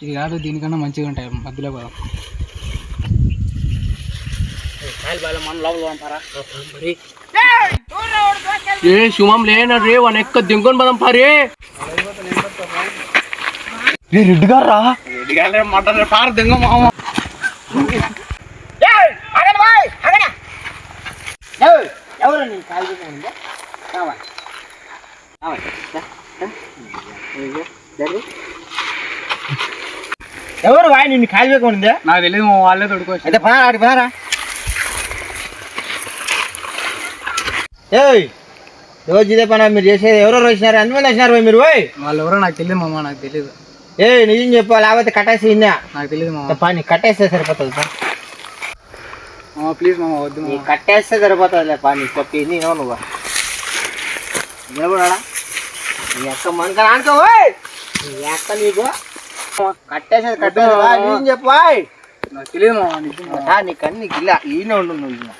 ఇది కాదు, దీనికన్నా మంచిగా ఉంటాయి మధ్యలో కూడా. ఏ శుభం లేన రే వన్ ఎక్క దింకొని పదం పారే రెడ్డి గారా మటన్ పార దింగ మామ ఎవరు ఎవరు వాయి నిన్ను కాలిపోకుండా నాకు తెలియదు, మా వాళ్ళే తొడుకోవచ్చు. అయితే పదారా ఆడి పదారా. ఏయ్ రోజు ఇదే పని మీరు చేసేది. ఎవరో వచ్చినారు, ఎంతమంది వచ్చినారు పోయి మీరు పోయి. వాళ్ళు ఎవరో నాకు తెలియదు మామ, నాకు తెలియదు. నిజం చెప్పు, లేకపోతే కట్టేసి ఇందా నాకు తెలియదు మామ. పని కట్టేస్తే సరిపోతుంది సార్. ప్లీజ్ మామ వద్దు. నీ కట్టేస్తే సరిపోతుంది పని చెప్పి నేను నువ్వు నిలబడా నీ అక్క మనక అనుకో నీ అక్క నీకు కట్టేసేది కట్టేది చెప్పు. నాకు తెలియదు మామ. నీకు అన్ని గిల్ల ఈయన ఉండు నువ్వు.